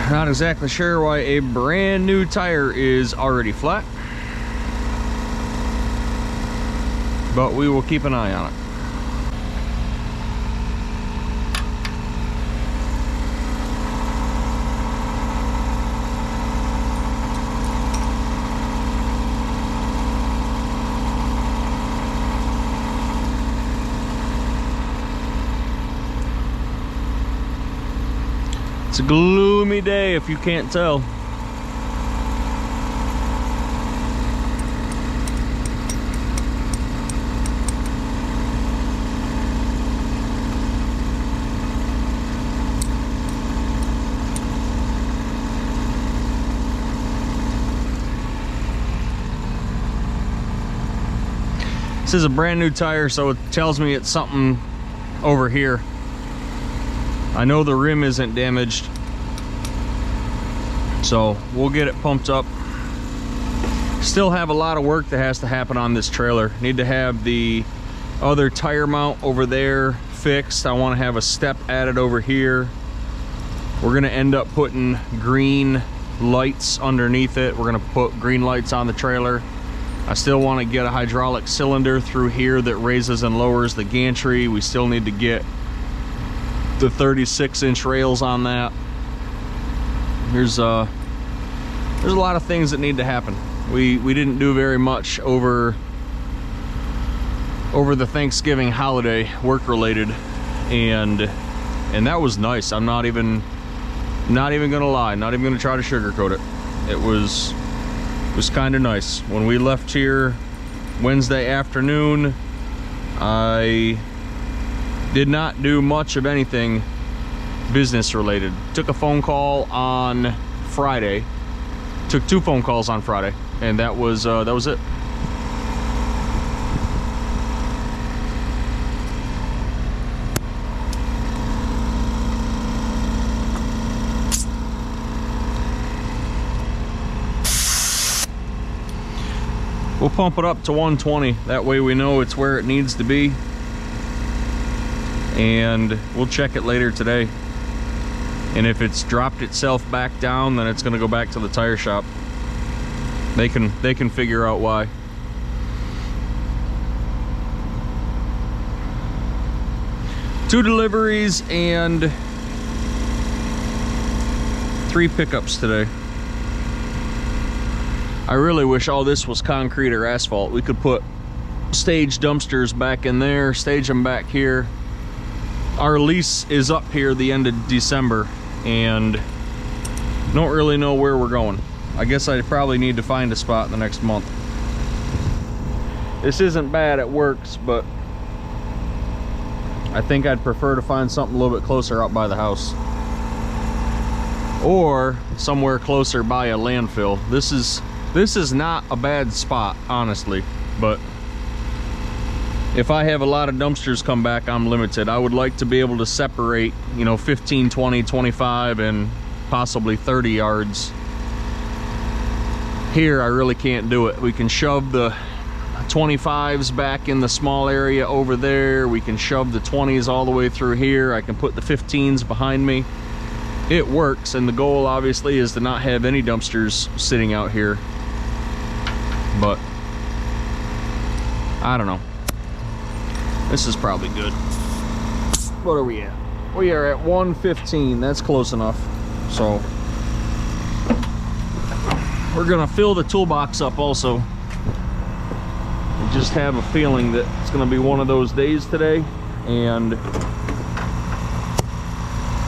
Not exactly sure why a brand new tire is already flat, but we will keep an eye on it. It's a gloomy day if you can't tell. This is a brand new tire, so it tells me it's something over here. I know the rim isn't damaged, so we'll get it pumped up. Still have a lot of work that has to happen on this trailer. Need to have the other tire mount over there fixed. I want to have a step added over here. We're going to end up putting green lights underneath it. We're going to put green lights on the trailer. I still want to get a hydraulic cylinder through here that raises and lowers the gantry. We still need to get the 36-inch rails on that. There's a lot of things that need to happen. We didn't do very much over the Thanksgiving holiday, work related, and that was nice. I'm not even gonna lie, not even gonna try to sugarcoat it. It was kind of nice. When we left here Wednesday afternoon, I did not do much of anything business related. Took a phone call on Friday. Took 2 phone calls on Friday, and that was it. We'll pump it up to 120. That way we know it's where it needs to be. And we'll check it later today. And if it's dropped itself back down, then it's going to go back to the tire shop. They can figure out why. Two deliveries and 3 pickups today. I really wish all this was concrete or asphalt. We could put stage dumpsters back in there, stage them back here. Our lease is up here the end of December, and don't really know where we're going. I guess I probably need to find a spot in the next month. This isn't bad, it works, but I think I'd prefer to find something a little bit closer out by the house, or somewhere closer by a landfill. This is not a bad spot, honestly, but if I have a lot of dumpsters come back, I'm limited. I would like to be able to separate, 15, 20, 25, and possibly 30 yards. Here, I really can't do it. We can shove the 25s back in the small area over there. We can shove the 20s all the way through here. I can put the 15s behind me. It works, and the goal, obviously, is to not have any dumpsters sitting out here. But I don't know. This is probably good. What are we at? We are at 115. That's close enough. So we're gonna fill the toolbox up also. I just have a feeling that it's gonna be one of those days today, and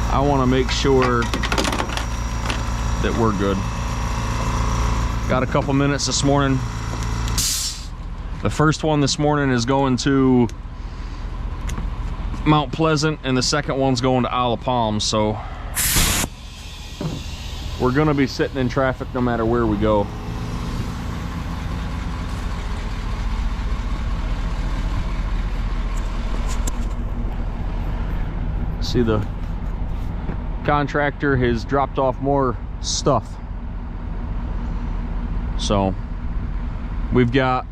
I want to make sure that we're good. Got a couple minutes this morning. The first one this morning is going to Mount Pleasant, and the second one's going to Isle of Palms, so we're gonna be sitting in traffic no matter where we go. See, the contractor has dropped off more stuff. So we've got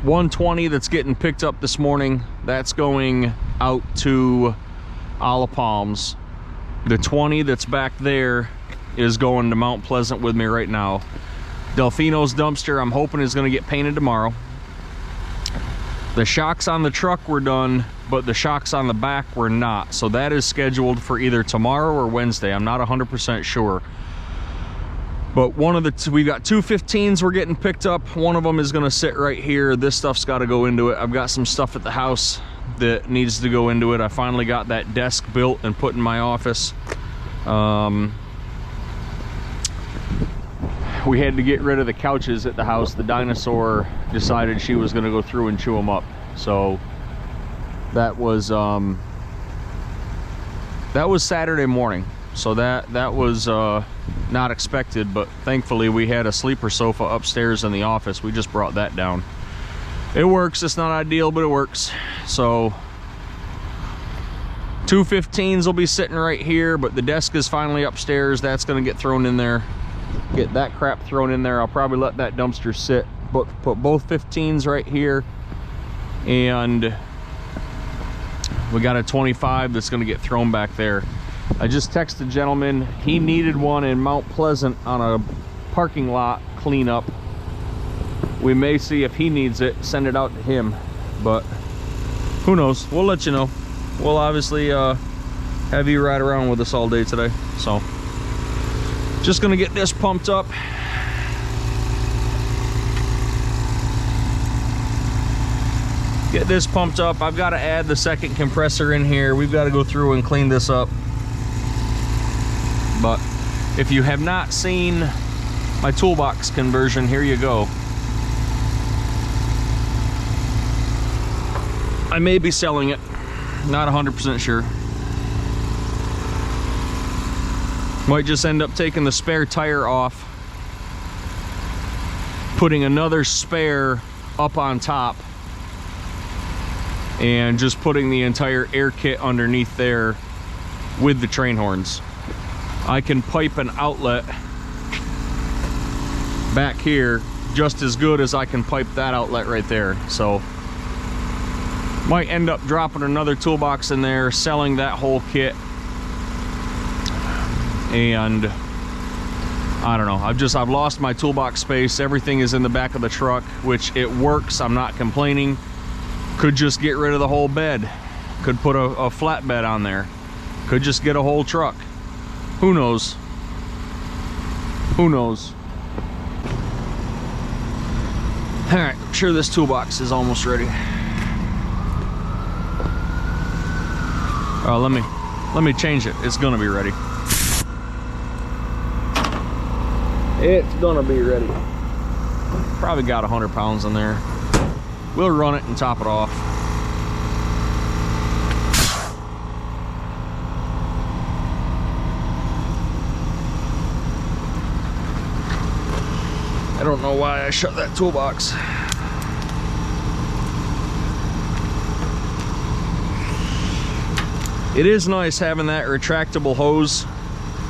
120 that's getting picked up this morning. That's going out to Isle of Palms. The 20 that's back there is going to Mount Pleasant with me right now. Delfino's dumpster, I'm hoping, is going to get painted tomorrow. The shocks on the truck were done, but the shocks on the back were not. So that is scheduled for either tomorrow or Wednesday. I'm not 100% sure. But one of the we've got two 15s we're getting picked up. One of them is going to sit right here. This stuff's got to go into it. I've got some stuff at the house that needs to go into it. I finally got that desk built and put in my office. We had to get rid of the couches at the house. The dinosaur decided she was going to go through and chew them up. So that was Saturday morning. So that was not expected, but thankfully we had a sleeper sofa upstairs in the office. We just brought that down. It works. It's not ideal, but it works. So two 15s will be sitting right here, but the desk is finally upstairs. That's going to get thrown in there. Get that crap thrown in there. I'll probably let that dumpster sit, but put both 15s right here, and we got a 25 that's going to get thrown back there. I just texted a gentleman. He needed one in Mount Pleasant on a parking lot cleanup. We may see if he needs it, send it out to him, but who knows? We'll let you know. We'll obviously have you ride around with us all day today. So just gonna get this pumped up. Get this pumped up. I've got to add the second compressor in here. We've got to go through and clean this up. But if you have not seen my toolbox conversion, here you go. I may be selling it, not 100% sure. Might just end up taking the spare tire off, putting another spare up on top, and just putting the entire air kit underneath there with the train horns. I can pipe an outlet back here just as good as I can pipe that outlet right there. So might end up dropping another toolbox in there, selling that whole kit, and I don't know. I've lost my toolbox space. Everything is in the back of the truck, which it works. I'm not complaining. Could just get rid of the whole bed. Could put a flatbed on there. Could just get a whole truck. Who knows? Who knows? All right, I'm sure this toolbox is almost ready. Let me change it. It's gonna be ready. It's gonna be ready. Probably got 100 pounds in there. We'll run it and top it off. I don't know why I shut that toolbox. It is nice having that retractable hose.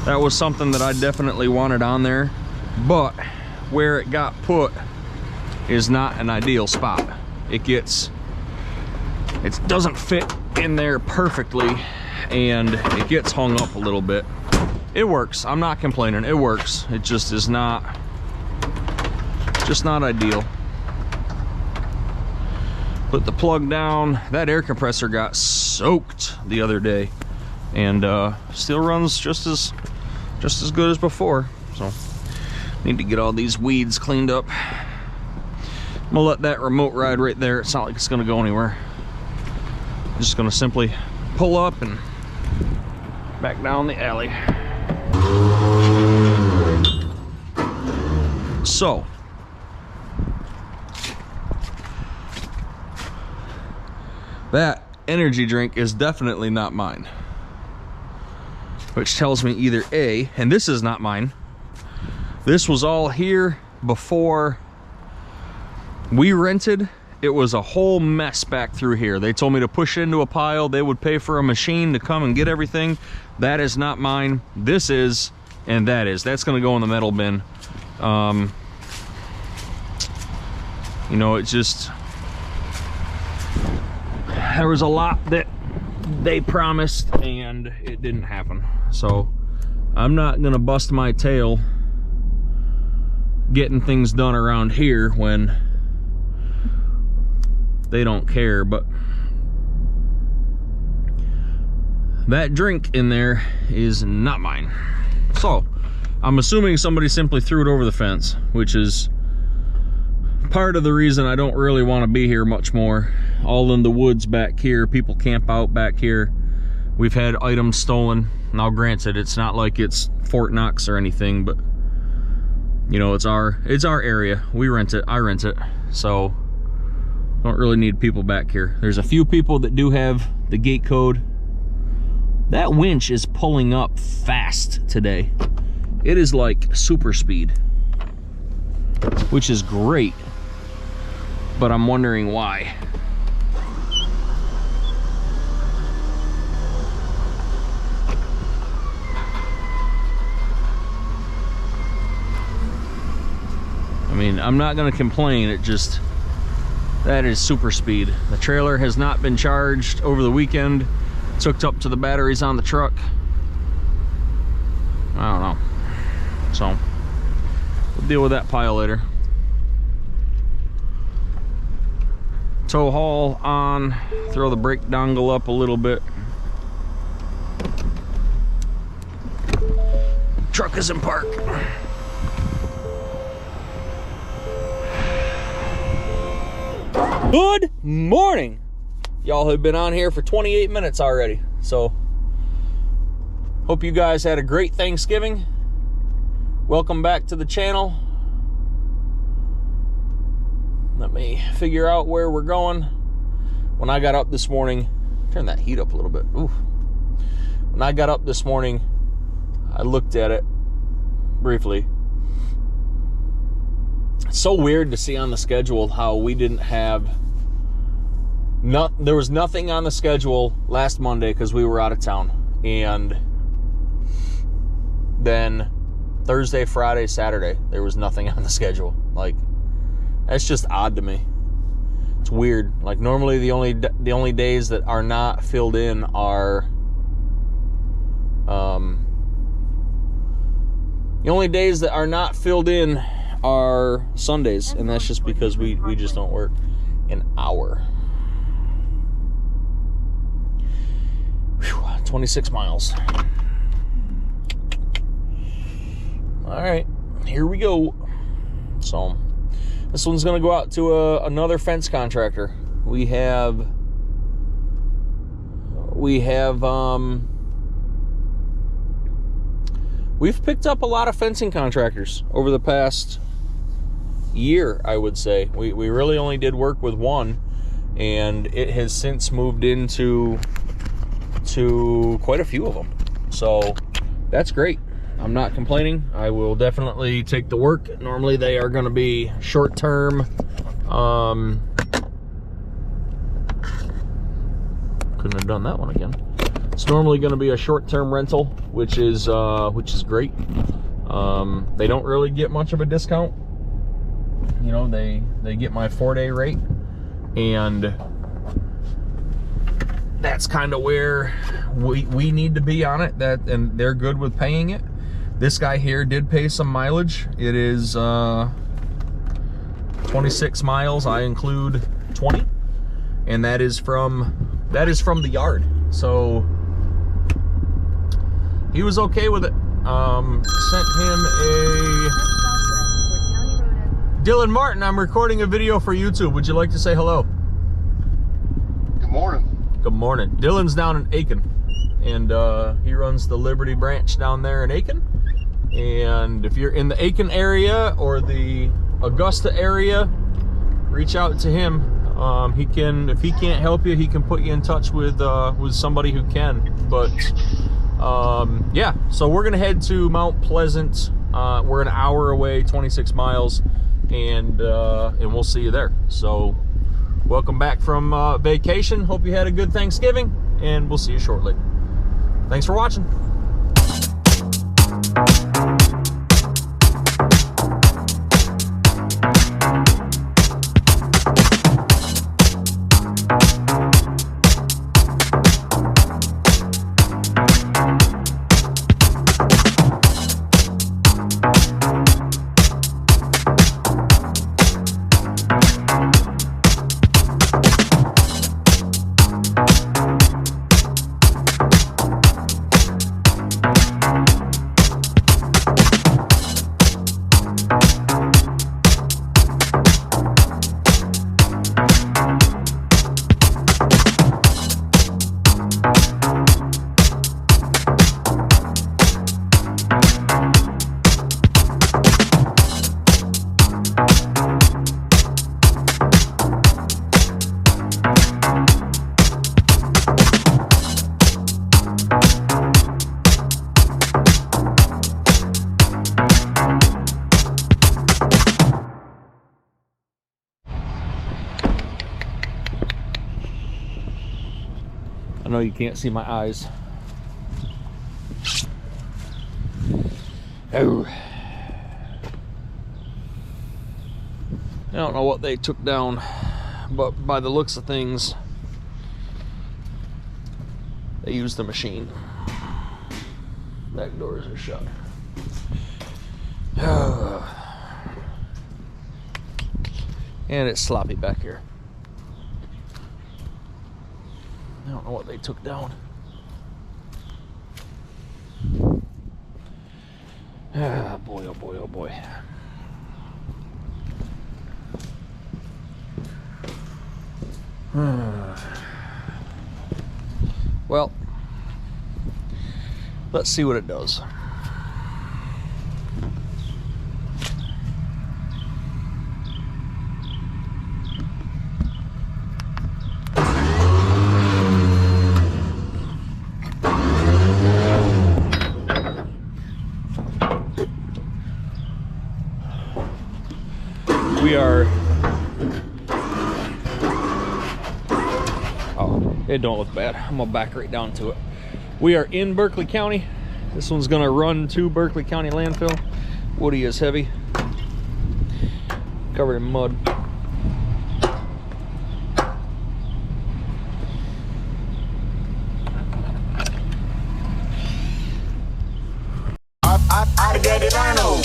That was something that I definitely wanted on there, but where it got put is not an ideal spot. It doesn't fit in there perfectly, and it gets hung up a little bit. It works. I'm not complaining. It works. It just is not ideal. Put the plug down. That air compressor got soaked the other day, and still runs just as good as before. So need to get all these weeds cleaned up. I'm gonna let that remote ride right there. It's not like it's gonna go anywhere. I'm just gonna simply pull up and back down the alley. So, that energy drink is definitely not mine. Which tells me either A, and this is not mine. This was all here before we rented. It was a whole mess back through here. They told me to push it into a pile. They would pay for a machine to come and get everything. That is not mine. This is, and that is. That's gonna go in the metal bin. You know, it's just, there was a lot that they promised and it didn't happen. So I'm not gonna bust my tail getting things done around here when they don't care. But that drink in there is not mine. So I'm assuming somebody simply threw it over the fence, which is part of the reason I don't really want to be here much more. All in the woods back here, people camp out back here. We've had items stolen. Now granted, it's not like it's Fort Knox or anything, but you know, it's our area. We rent it, I rent it, so don't really need people back here. There's a few people that do have the gate code. That winch is pulling up fast today. It is like super speed, which is great, but I'm wondering why. I mean, I'm not gonna complain, it just, that is super speed. The trailer has not been charged over the weekend. It's hooked up to the batteries on the truck. I don't know. So, we'll deal with that pile later. Tow haul on, throw the brake dongle up a little bit. Truck is in park. Good morning. Y'all have been on here for 28 minutes already. So, hope you guys had a great Thanksgiving. Welcome back to the channel. Let me figure out where we're going. When I got up this morning, turn that heat up a little bit. Ooh. When I got up this morning, I looked at it briefly. It's so weird to see on the schedule how we didn't have, there was nothing on the schedule last Monday because we were out of town. And then Thursday, Friday, Saturday, there was nothing on the schedule. Like, that's just odd to me. It's weird. Like, normally the only days that are not filled in are the only days that are not filled in are Sundays, and that's just because we just don't work an hour. Whew, 26 miles. All right, here we go. So this one's gonna go out to another fence contractor. We've picked up a lot of fencing contractors over the past year, I would say. We really only did work with one, and it has since moved into quite a few of them. So that's great. I'm not complaining. I will definitely take the work. Normally they are going to be short-term. Couldn't have done that one again. It's normally going to be a short-term rental, which is great. They don't really get much of a discount. You know, they get my 4-day rate, and that's kind of where we need to be on it. And they're good with paying it. This guy here did pay some mileage. It is 26 miles. I include 20, and that is from the yard. So he was okay with it. Sent him a Dylan Martin. I'm recording a video for YouTube. Would you like to say hello? Good morning. Good morning. Dylan's down in Aiken, and he runs the Liberty branch down there in Aiken. And if you're in the Aiken area or the Augusta area, reach out to him. He can, if he can't help you, he can put you in touch with somebody who can. But yeah, so we're gonna head to Mount Pleasant. We're an hour away, 26 miles, and we'll see you there. So welcome back from vacation. Hope you had a good Thanksgiving, and we'll see you shortly. Thanks for watching. I know you can't see my eyes. Oh. I don't know what they took down, but by the looks of things, they used the machine. Back doors are shut. And it's sloppy back here. I don't know what they took down. Ah, boy, oh boy, oh boy. Well, let's see what it does. We are, oh, it don't look bad. I'm gonna back right down to it. We are in Berkeley County. This one's gonna run to Berkeley County landfill. Woody is heavy, covered in mud. I get it, I know.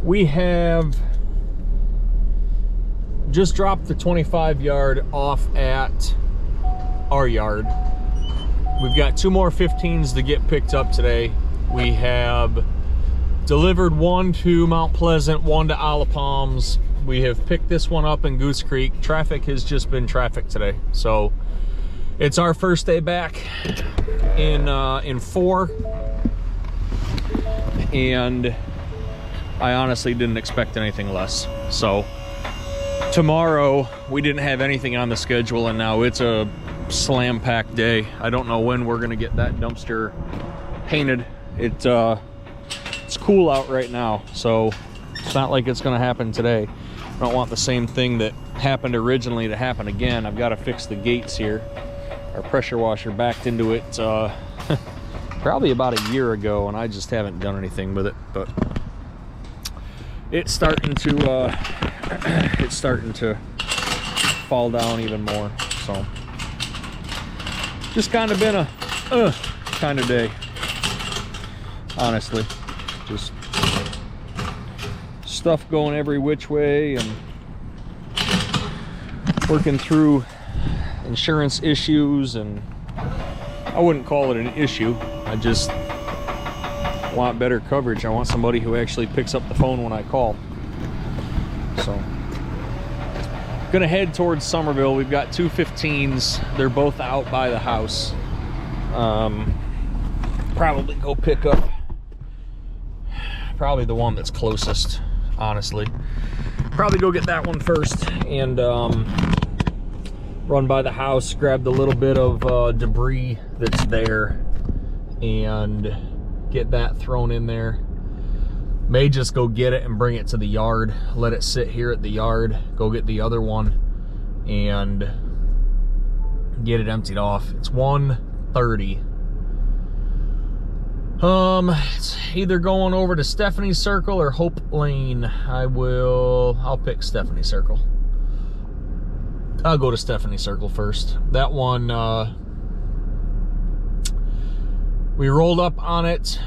We have just dropped the 25 yard off at our yard. We've got 2 more 15s to get picked up today. We have delivered 1 to Mount Pleasant, 1 to Isle of Palms. We have picked this one up in Goose Creek. Traffic has just been traffic today. So it's our first day back in 4. And I honestly didn't expect anything less. So tomorrow we didn't have anything on the schedule, and now it's a slam-packed day. I don't know when we're gonna get that dumpster painted It's cool out right now, so it's not like it's gonna happen today. I don't want the same thing that happened originally to happen again. I've got to fix the gates here. Our pressure washer backed into it probably about a year ago, and I just haven't done anything with it, but it's starting to fall down even more. So just kind of been a kind of day, honestly. Just stuff going every which way and working through insurance issues, and I wouldn't call it an issue. I just want better coverage. I want somebody who actually picks up the phone when I call. So gonna head towards Somerville. We've got two 15s. They're both out by the house. Probably go pick up probably the one that's closest, honestly. Probably go get that one first and run by the house, grab the little bit of debris that's there and get that thrown in there. May just go get it and bring it to the yard, let it sit here at the yard, go get the other one and get it emptied off. It's 1:30. It's either going over to Stephanie Circle or Hope Lane. I'll pick Stephanie Circle. I'll go to Stephanie Circle first. That one, we rolled up on it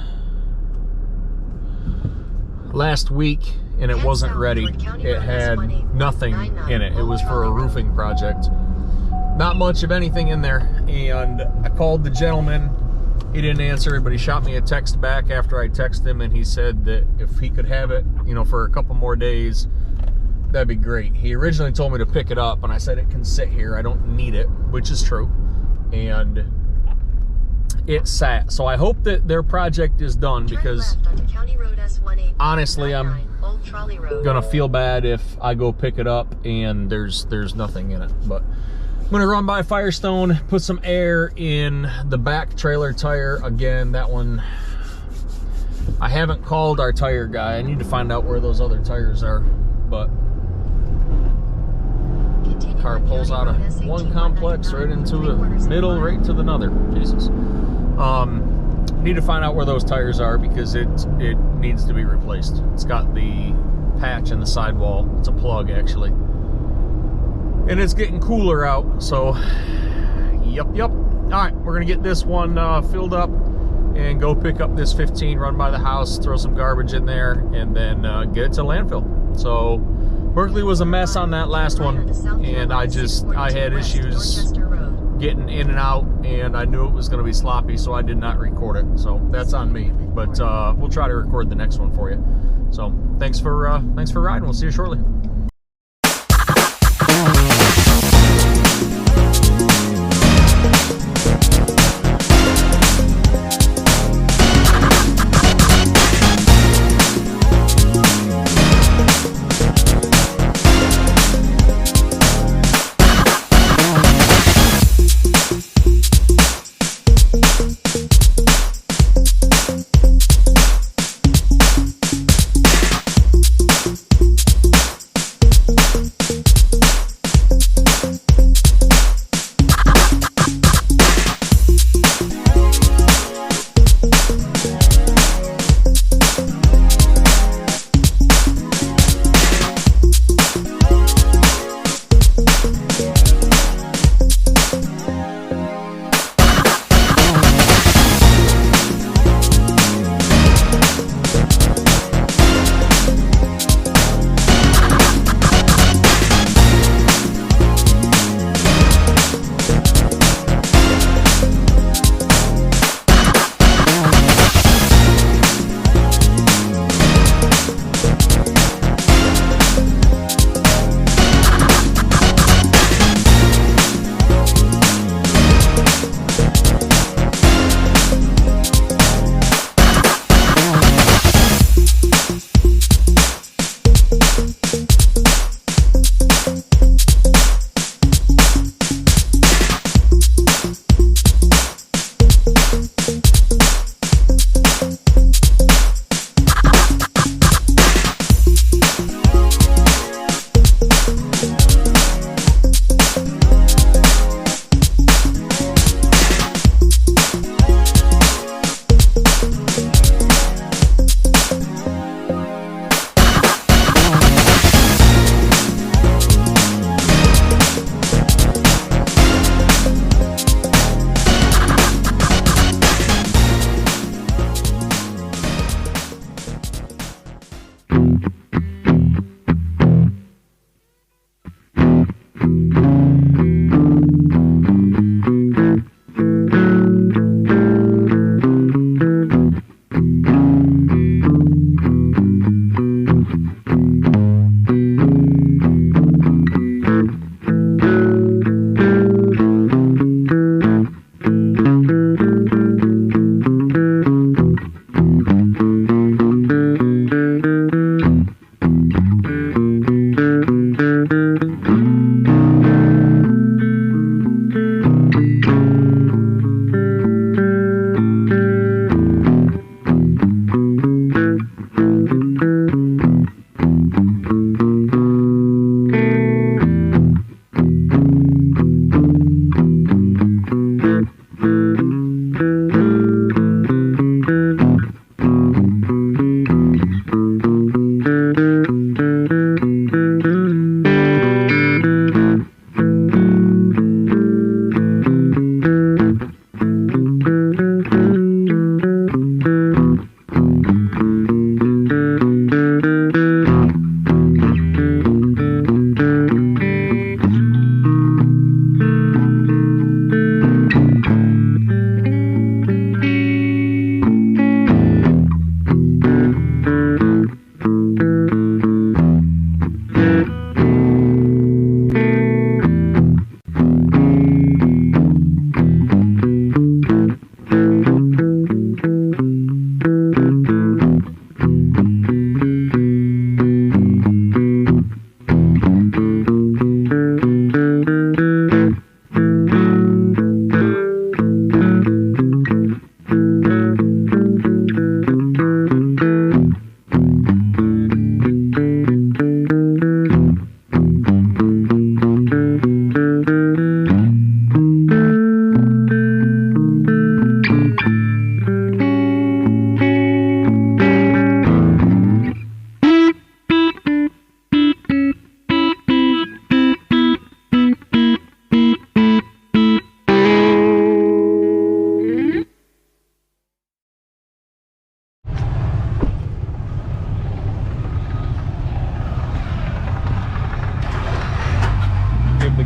last week and it wasn't ready. It had nothing in it. It was for a roofing project. Not much of anything in there. And I called the gentleman. He didn't answer, but he shot me a text back after I texted him, and he said that if he could have it, you know, for a couple more days, that'd be great. He originally told me to pick it up, and I said it can sit here. I don't need it, which is true. And it sat. So I hope that their project is done, because honestly, I'm gonna feel bad if I go pick it up and there's nothing in it. But I'm gonna run by Firestone, put some air in the back trailer tire. Again, that one, I haven't called our tire guy. I need to find out where those other tires are. But car pulls out of one complex right into the middle, right to the other. Jesus. Need to find out where those tires are, because it needs to be replaced. It's got the patch in the sidewall. It's a plug, actually. And it's getting cooler out, so yep. All right, we're gonna get this one filled up and go pick up this 15, run by the house, throw some garbage in there, and then get it to landfill. So Berkeley was a mess on that last one, and I had issues getting in and out, and I knew it was gonna be sloppy, so I did not record it. So that's on me, but we'll try to record the next one for you. So thanks for riding. We'll see you shortly.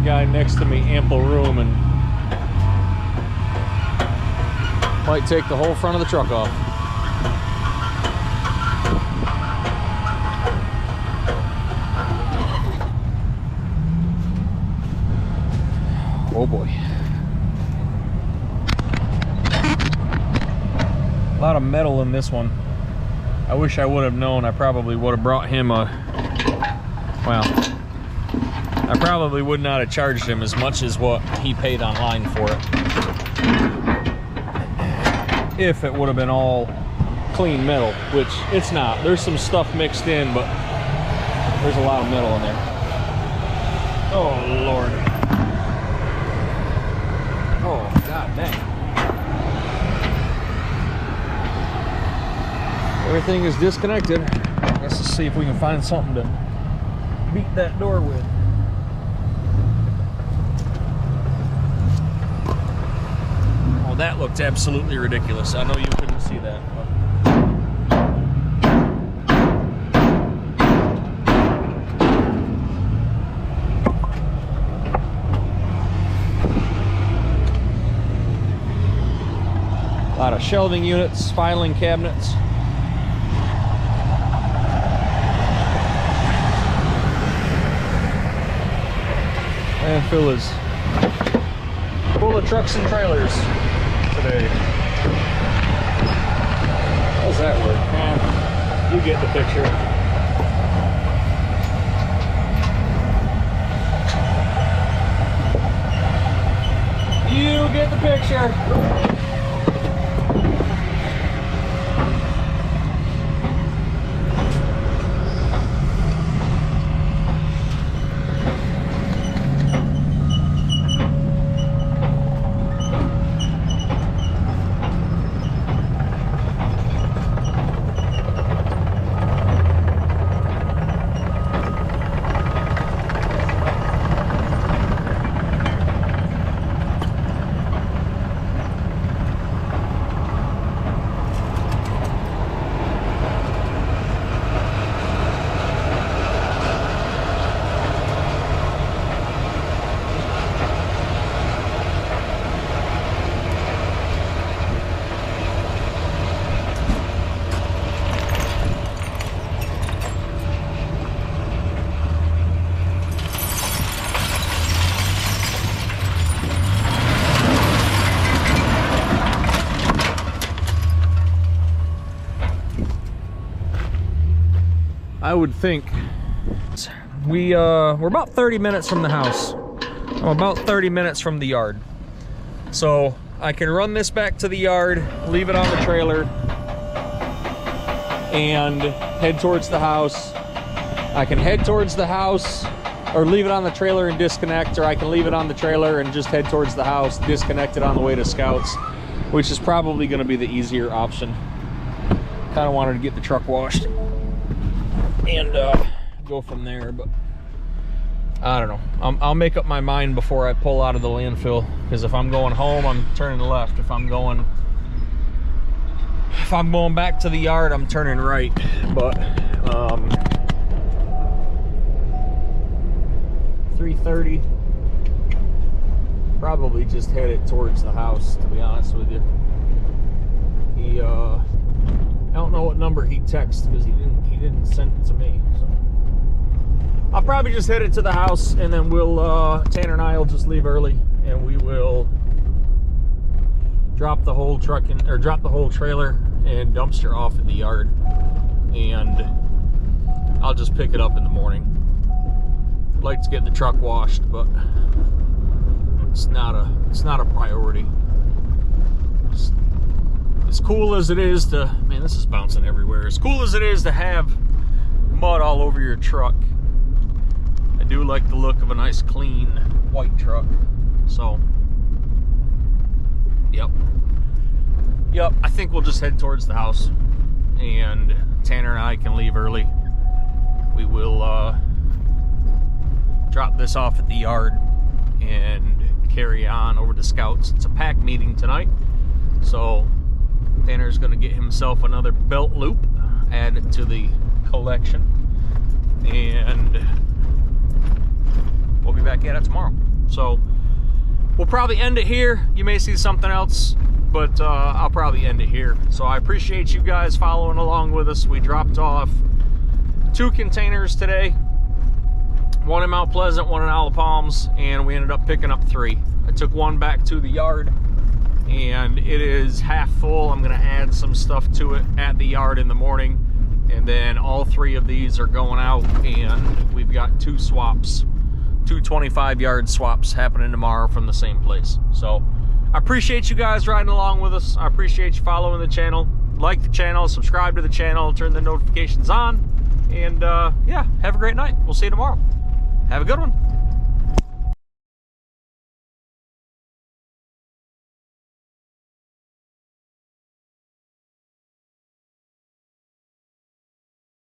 guy next to me ample room and might take the whole front of the truck off. Oh boy. A lot of metal in this one. I wish I would have known. I probably would have brought him a, well, I probably would not have charged him as much as what he paid online for it. If it would have been all clean metal, which it's not. There's some stuff mixed in, but there's a lot of metal in there. Oh Lord. Oh god dang. Everything is disconnected. Let's just see if we can find something to beat that door with. Oh, that looked absolutely ridiculous. I know you couldn't see that. A lot of shelving units, filing cabinets. Landfill is full of trucks and trailers today. How's that work? You get the picture. You get the picture. I would think. We're about 30 minutes from the house. I'm about 30 minutes from the yard. So I can run this back to the yard, leave it on the trailer, and head towards the house. I can head towards the house or leave it on the trailer and disconnect, or I can leave it on the trailer and just head towards the house, disconnect it on the way to Scouts, which is probably going to be the easier option. Kind of wanted to get the truck washed and go from there, but I don't know. I'll make up my mind before I pull out of the landfill, because if I'm going home, I'm turning left. If I'm going back to the yard, I'm turning right. But 3:30, probably just headed towards the house, to be honest with you. He I don't know what number he texted, because he didn't send it to me, so I'll probably just head it to the house, and then we'll Tanner and I will just leave early, and we will drop the whole truck in, or drop the whole trailer and dumpster off at the yard, and I'll just pick it up in the morning. I'd like to get the truck washed, but it's not a priority. As cool as it is to, man, this is bouncing everywhere. As cool as it is to have mud all over your truck, I do like the look of a nice clean white truck. So yep, I think we'll just head towards the house, and Tanner and I can leave early. We will drop this off at the yard and carry on over to Scouts. It's a pack meeting tonight, so Tanner's gonna get himself another belt loop added to the collection, and we'll be back at it tomorrow. So we'll probably end it here. You may see something else, but I'll probably end it here. So I appreciate you guys following along with us. We dropped off 2 containers today, one in Mount Pleasant, one in Isle of Palms, and we ended up picking up 3. I took one back to the yard, and it is half full. I'm gonna add some stuff to it at the yard in the morning, and then all 3 of these are going out, and we've got 2 swaps, 2 25-yard swaps happening tomorrow from the same place. So I appreciate you guys riding along with us. I appreciate you following the channel. Like the channel, subscribe to the channel, turn the notifications on, and yeah, have a great night. We'll see you tomorrow. Have a good one.